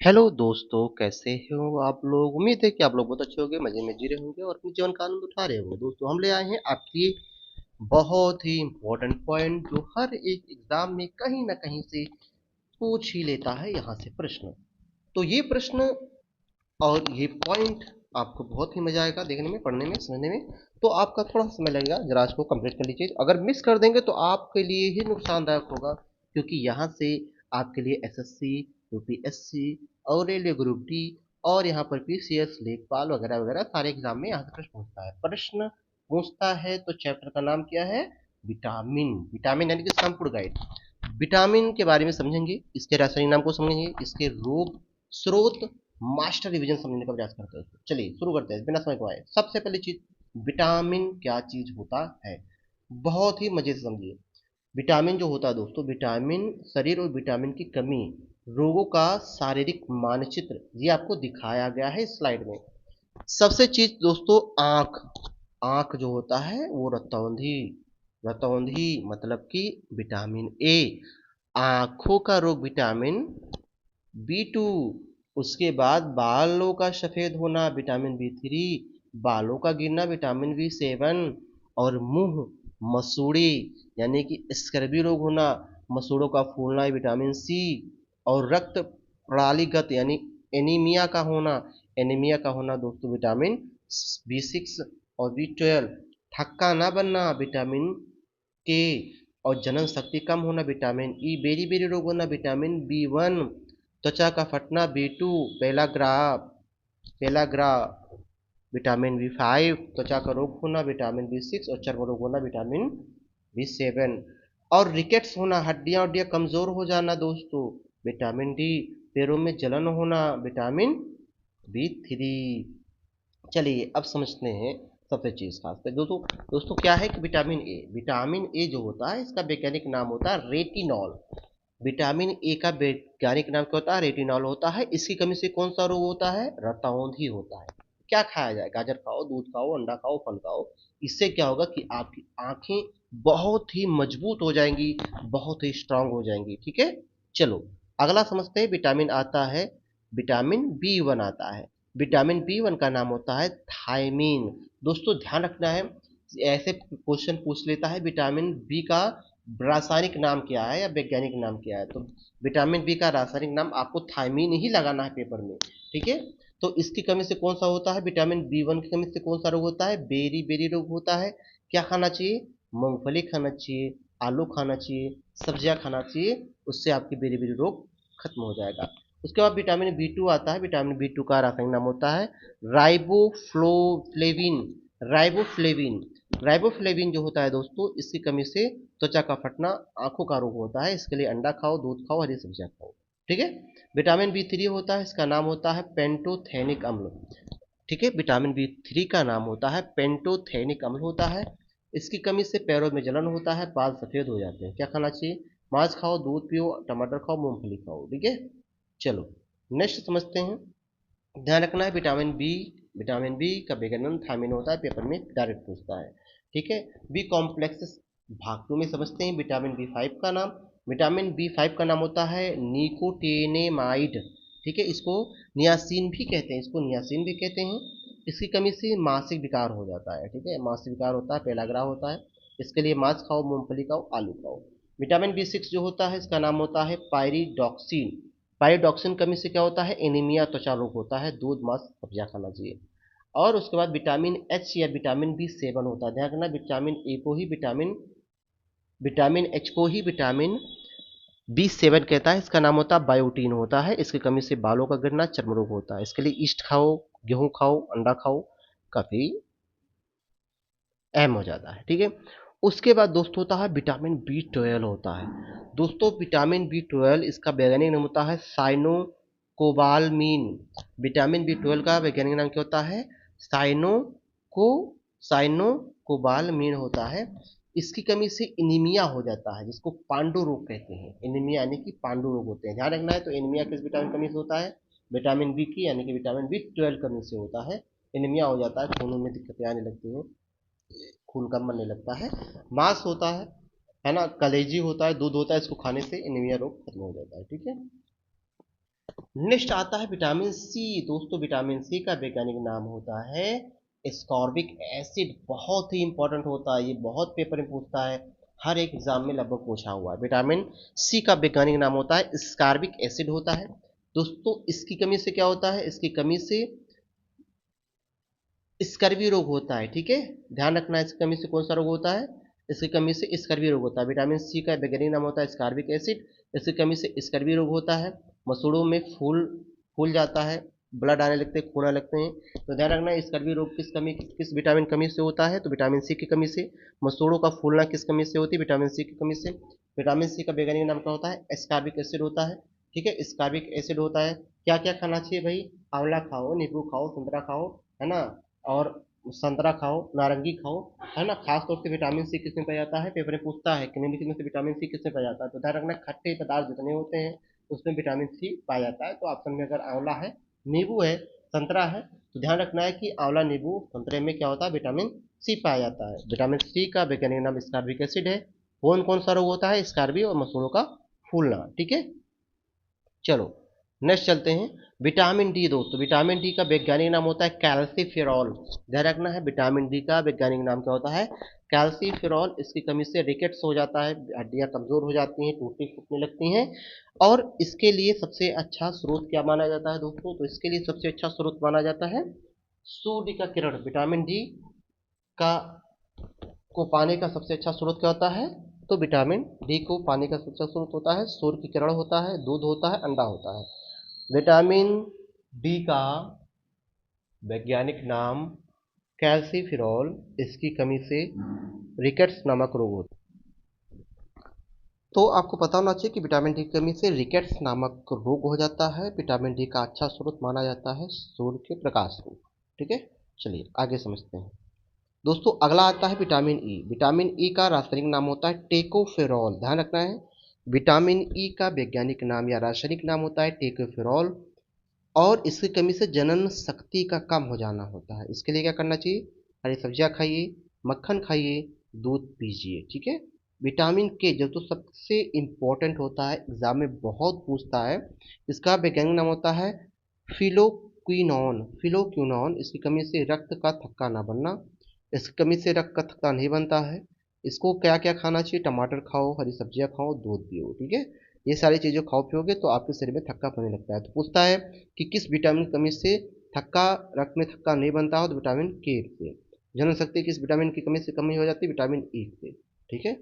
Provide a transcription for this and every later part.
Hello दोस्तों, कैसे हो आप लोग। उम्मीद है कि आप लोग बहुत अच्छे होंगे, मजे में जी रहे होंगे और अपने जीवन का आनंद उठा रहे होंगे। दोस्तों, हम ले आए हैं आपके लिए बहुत ही इम्पोर्टेंट पॉइंट जो हर एक एग्जाम में कहीं ना कहीं से पूछ ही लेता है, यहाँ से प्रश्न। तो ये प्रश्न और ये पॉइंट आपको बहुत ही मजा आएगा देखने में, पढ़ने में, समझने में। तो आपका थोड़ा समय लगेगा, जरा इसको कंप्लीट कर लीजिए। अगर मिस कर देंगे तो आपके लिए ही नुकसानदायक होगा, क्योंकि यहाँ से आपके लिए एसएससी, यूपीएससी और रेलवे ग्रुप डी और यहाँ पर पीसीएस, लेखपाल वगैरह वगैरह सारे एग्जाम में यहाँ से प्रश्न पूछता है। तो चैप्टर का नाम क्या है? विटामिन। विटामिन यानी कि संपूर्ण गाइड। विटामिन के बारे में समझेंगे, इसके रासायनिक नाम को समझेंगे, इसके रोग, स्रोत, मास्टर रिवीजन समझने का प्रयास करते हैं। चलिए शुरू करते हैं बिना समय गवाए। सबसे पहली चीज, विटामिन क्या चीज होता है, बहुत ही मजे से समझिए। विटामिन जो होता है दोस्तों, विटामिन शरीर और विटामिन की कमी रोगों का शारीरिक मानचित्र ये आपको दिखाया गया है स्लाइड में। सबसे चीज दोस्तों, आंख। आंख जो होता है वो रतौंधी। रतौंधी मतलब कि विटामिन ए। आंखों का रोग विटामिन बी 2। उसके बाद बालों का सफेद होना विटामिन बी 3। बालों का गिरना विटामिन बी 7। और मुंह मसूड़ी यानी कि स्कर्वी रोग होना, मसूड़ों का फूलना विटामिन C। और रक्त प्रणालीगत यानी एनीमिया का होना, एनीमिया का होना दोस्तों विटामिन बी 6 और बी 12। थक्का ना बनना विटामिन के। और जनन शक्ति कम होना विटामिन ई। बेरी बेरी रोग होना विटामिन बी 1। त्वचा का फटना B 2। Pellagra pellagra vitamin B 5। त्वचा का रोग होना विटामिन बी 6 और चर्म रोग होना विटामिन बी 7। और रिकेट्स होना, हड्डियां हड्डियां कमजोर हो जाना दोस्तों, विटामिन D। पैरों में जलन होना विटामिन बी 3। चलिए अब समझते हैं सबसे चीज खास कर। दोस्तों दोस्तों क्या है कि विटामिन ए, विटामिन ए जो होता है इसका वैज्ञानिक नाम होता है रेटिनॉल। विटामिन ए का वैज्ञानिक नाम क्या होता है? रेटिनॉल होता है। इसकी कमी से कौन सा रोग होता है? रतौंधी होता है। क्या खाया जाए? गाजर खाओ, दूध खाओ, अंडा खाओ, फल खाओ। इससे क्या होगा कि आपकी आंखें बहुत ही मजबूत हो जाएंगी, बहुत ही स्ट्रांग हो जाएंगी। ठीक है, चलो अगला समझते हैं। विटामिन आता है, विटामिन बी 1 आता है। विटामिन बी 1 का नाम होता है थायमीन। दोस्तों ध्यान रखना है, ऐसे क्वेश्चन पूछ लेता है विटामिन बी का रासायनिक नाम क्या है या वैज्ञानिक नाम क्या है। तो विटामिन बी का रासायनिक नाम आपको थायमीन ही लगाना है पेपर में। ठीक है, तो इसकी कमी से कौन सा होता है? विटामिन बी 1 की कमी से कौन सा रोग होता है? बेरी बेरी रोग होता है। क्या खाना चाहिए? मूंगफली खाना चाहिए, आलू खाना चाहिए, सब्जियां खाना चाहिए, उससे आपकी बेरी बेरी रोग खत्म हो जाएगा। उसके बाद विटामिन बी 2 आता है। विटामिन बी 2 का रासायनिक नाम होता है राइबोफ्लोफ्लेविन। राइबोफ्लेविन। राइबोफ्लेविन जो होता है दोस्तों, इसकी कमी से त्वचा का फटना, आंखों का रोग होता है। इसके लिए अंडा खाओ, दूध खाओ, हरी सब्जियां खाओ। ठीक है, विटामिन बी 3 होता है, इसका नाम होता है पेंटोथेनिक अम्ल। ठीक है, विटामिन बी 3 का नाम होता है पेंटोथेनिक अम्ल होता है। इसकी कमी से पैरों में जलन होता है, बाल सफेद हो जाते हैं। क्या खाना चाहिए? मांस खाओ, दूध पियो, टमाटर खाओ, मूंगफली खाओ। ठीक है, चलो नेक्स्ट समझते हैं। ध्यान रखना है विटामिन बी का वैज्ञानिक थायमीन होता है, पेपर में डायरेक्ट पूछता है। ठीक है, बी कॉम्प्लेक्स भाग 2 में समझते हैं विटामिन बी 5 का नाम। विटामिन बी 5 का नाम होता है निकोटेनेमाइड। ठीक है, इसको नियासिन भी कहते हैं, इसको नियासिन भी कहते हैं। इसकी कमी से मासिक विकार हो जाता है। ठीक है, मासिक विकार होता है, पेलाग्रा होता है। इसके लिए मांस खाओ, मूंगफली खाओ, आलू खाओ। विटामिन बी 6 जो होता है इसका नाम होता है पायरिडॉक्सिन। पायरिडॉक्सिन कमी से क्या होता है? एनीमिया, त्वचा रोग होता है। दूध, मांस, सब्जियां खाना चाहिए। और उसके बाद विटामिन H या विटामिन बी 7 होता है। ध्यान रखना, विटामिन H को ही विटामिन बी 7 कहता है। इसका नाम होता है बायोटीन होता है। इसकी कमी से बालों का गिरना, चर्म रोग होता है। इसके लिए ईस्ट खाओ, गेहूं खाओ, अंडा खाओ, काफी अहम हो जाता है। ठीक है, उसके बाद दोस्तों होता है विटामिन बी 12 होता है। दोस्तों विटामिन बी 12 इसका वैज्ञानिक नाम होता है साइनोकोबालमीन। विटामिन बी 12 का वैज्ञानिक नाम क्या होता है? साइनोको साइनोकोबालमीन होता है। इसकी कमी से एनीमिया हो जाता है, जिसको पांडु रोग कहते हैं। एनीमिया यानी कि पांडु रोग होते हैं। ध्यान रखना है। तो एनीमिया किस विटामिन कमी से होता है? विटामिन बी की यानी कि विटामिन बी 12 कमी से होता है। एनीमिया हो जाता है, खून में दिक्कतें आने लगती हैं, खून कम बनने लगता है। मांस होता है ना, कलेजी होता है, दूध होता है, इसको खाने से एनीमिया रोग खत्म हो जाता है। ठीक है, नेक्स्ट आता है विटामिन सी। दोस्तों विटामिन सी का वैज्ञानिक नाम होता है एस्कॉर्बिक एसिड। बहुत ही इंपॉर्टेंट होता है, ये बहुत पेपर में पूछता है, हर एक एग्जाम में लगभग पूछा हुआ है। विटामिन सी का वैज्ञानिक नाम होता है एस्कॉर्बिक एसिड होता है। दोस्तों इसकी कमी से क्या होता है, इसकी कमी से स्कर्वी रोग होता है। ठीक है, ध्यान रखना, इसकी कमी से कौन सा रोग होता है, इसकी कमी से स्कर्वी रोग होता है। विटामिन सी का वैज्ञानिक नाम होता है स्कॉर्बिक एसिड। इसकी कमी से स्कर्वी रोग होता है, मसूड़ों में फूल फूल जाता है, ब्लड आने लगते हैं, खून आने लगते हैं। तो ध्यान रखना स्कर्वी रोग किस कमी, किस विटामिन कमी से होता है, तो विटामिन सी की कमी से। मसूड़ों का फूलना किस कमी से होती है, विटामिन सी की कमी से। विटामिन सी का वैज्ञानिक नाम क्या होता है, एस्कॉर्बिक एसिड होता है। ठीक है, एस्कॉर्बिक एसिड होता है। क्या क्या खाना चाहिए भाई, आंवला खाओ, नींबू खाओ, संतरा खाओ, है ना, और संतरा खाओ, नारंगी खाओ, है ना। खास तौर से विटामिन सी किसमें पाया जाता है, पेपर में पूछता है कि निम्नलिखित में से विटामिन सी किसमें पाया जाता है, तो ध्यान रखना खट्टे पदार्थ जितने होते हैं उसमें विटामिन सी पाया जाता है। तो ऑप्शन में अगर आंवला है, नींबू है, संतरा है, तो ध्यान रखना है कि आंवला, नींबू, संतरे में क्या होता है, विटामिन सी पाया जाता है। विटामिन सी का वैज्ञानिक नाम स्कॉर्बिक एसिड है। कौन कौन सा रोग होता है, स्कॉर्बी और मसूड़ों का फूलना। ठीक है, चलो नेक्स्ट चलते हैं। Vitamin D. दोस्तों विटामिन डी का वैज्ञानिक नाम होता है कैल्सीफेरॉल। ध्यान रखना है, विटामिन डी का वैज्ञानिक नाम क्या होता है, कैल्सीफेरॉल। इसकी कमी से रिकेट्स हो जाता है, हड्डियां कमजोर हो जाती हैं, टूटने फूटने लगती हैं। और इसके लिए सबसे अच्छा स्रोत क्या माना जाता है दोस्तों, तो इसके लिए सबसे अच्छा स्रोत माना जाता है सूर्य का किरण। विटामिन डी का को पाने का सबसे अच्छा स्रोत क्या होता है, तो विटामिन डी को पाने का सबसे अच्छा स्रोत होता है सूर्य की किरण होता है, दूध होता है, अंडा होता है। विटामिन डी का वैज्ञानिक नाम कैल्सीफेरॉल। इसकी कमी से रिकेट्स नामक रोग होता है। तो आपको पता होना चाहिए कि विटामिन डी की कमी से रिकेट्स नामक रोग हो जाता है। विटामिन डी का अच्छा स्रोत माना जाता है सूर्य के प्रकाश को। ठीक है, चलिए आगे समझते हैं। दोस्तों अगला आता है विटामिन ई। विटामिन ई का रासायनिक नाम होता है टेकोफेरॉल। ध्यान रखना है, विटामिन ई का वैज्ञानिक नाम या रासायनिक नाम होता है टेकोफेरॉल। और इसकी कमी से जनन शक्ति का कम हो जाना होता है। इसके लिए क्या करना चाहिए, हरी सब्जियां खाइए, मक्खन खाइए, दूध पीजिए। ठीक है, विटामिन के जो तो सबसे इम्पोर्टेंट होता है, एग्जाम में बहुत पूछता है, इसका वैज्ञानिक नाम होता है फिलोक्विनोन। फिलोक्विनोन। इसकी कमी से रक्त का थक्का ना बनना, इसकी कमी से रक्त का थक्का नहीं बनता है। इसको क्या क्या खाना चाहिए, टमाटर खाओ, हरी सब्जियां खाओ, दूध पियो। ठीक है, ये सारी चीज़ें खाओ पियोगे तो आपके शरीर में थक्का बनने लगता है। तो पूछता है कि किस विटामिन की कमी से थक्का, रक्त में थक्का नहीं बनता हो, तो विटामिन के से। जनन शक्ति किस विटामिन की कमी से कमी हो जाती है, विटामिन ई से। ठीक है,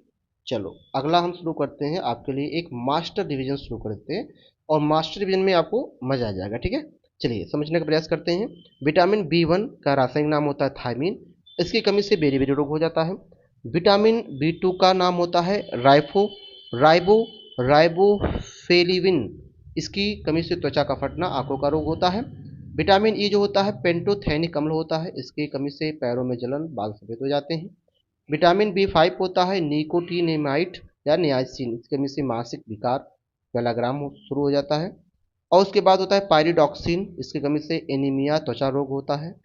चलो अगला हम शुरू करते हैं, आपके लिए एक मास्टर डिवीजन शुरू करते हैं, और मास्टर डिवीजन में आपको मजा आ जाएगा। ठीक है, चलिए समझने का प्रयास करते हैं। विटामिन बी1 का रासायनिक नाम होता है थायमीन। इसकी कमी से बेरी बेरी रोग हो जाता है। विटामिन बी2 का नाम होता है राइबो राइबोफेलिविन। इसकी कमी से त्वचा का फटना, आंखों का रोग होता है। विटामिन ई जो होता है पेंटोथेनिक अम्ल होता है, इसकी कमी से पैरों में जलन, बाल सफेद हो जाते हैं। विटामिन बी5 होता है निकोटिनेमाइड या नियासिन। इसकी कमी से मासिक विकार, गलाग्राम शुरू हो जाता है। और उसके बाद होता है पायरिडॉक्सिन। इसकी कमी से एनीमिया, त्वचा रोग होता है।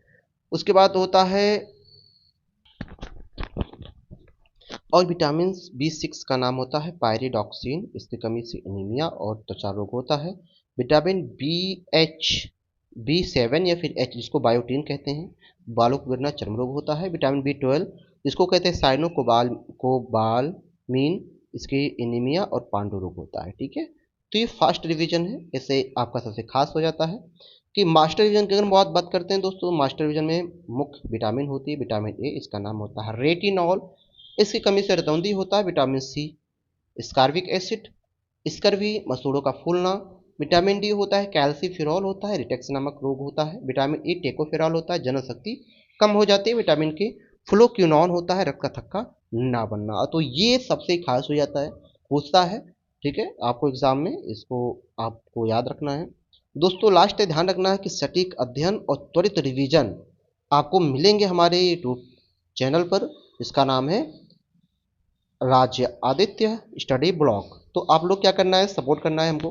उसके बाद होता है और विटामिन बी6 का नाम होता है पायरिडॉक्सिन। इसकी कमी से एनीमिया और त्वचा रोग होता है। विटामिन बी7 या फिर एच, जिसको बायोटीन कहते हैं, बालों को गिरना, चर्म रोग होता है। विटामिन बी12 जिसको कहते हैं साइनोकोबालमीन, इसकी एनीमिया और पांडु रोग होता है। ठीक है, तो ये फर्स्ट रिवीजन है, ऐसे आपका सबसे खास हो जाता है कि मास्टर डिवीजन की अगर हम बात करते हैं दोस्तों, मास्टर डिवीजन में मुख्य विटामिन होती है विटामिन ए, इसका नाम होता है रेटिनॉल। इसकी कमी से रतौंधी होता है vitamin C, ascorbic acid, scurvy, मसूड़ों का फूलना। विटामिन डी होता है कैल्सीफेरॉल होता है, रिटेक्स नामक रोग होता है। विटामिन ई टेकोफेरॉल होता है, जनशक्ति कम हो जाती है। विटामिन के फ्लोक्यूनॉन होता है, रक्त का थक्का ना बनना। तो ये सबसे खास हो जाता है, पूछता है। ठीक है, आपको एग्जाम में इसको आपको याद रखना है। दोस्तों लास्ट है, ध्यान रखना है कि सटीक अध्ययन और त्वरित रिवीजन आपको मिलेंगे हमारे यूट्यूब चैनल पर। इसका नाम है राज्य आदित्य स्टडी ब्लॉग। तो आप लोग क्या करना है, सपोर्ट करना है हमको,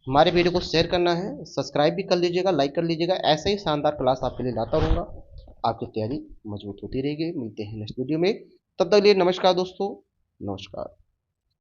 हमारे वीडियो को शेयर करना है, सब्सक्राइब भी कर लीजिएगा, लाइक कर लीजिएगा। ऐसे ही शानदार क्लास आपके लिए लाता रहूँगा, आपकी तैयारी मजबूत होती रहेगी। मिलते हैं नेक्स्ट वीडियो में, तब तक के लिए नमस्कार दोस्तों, नमस्कार।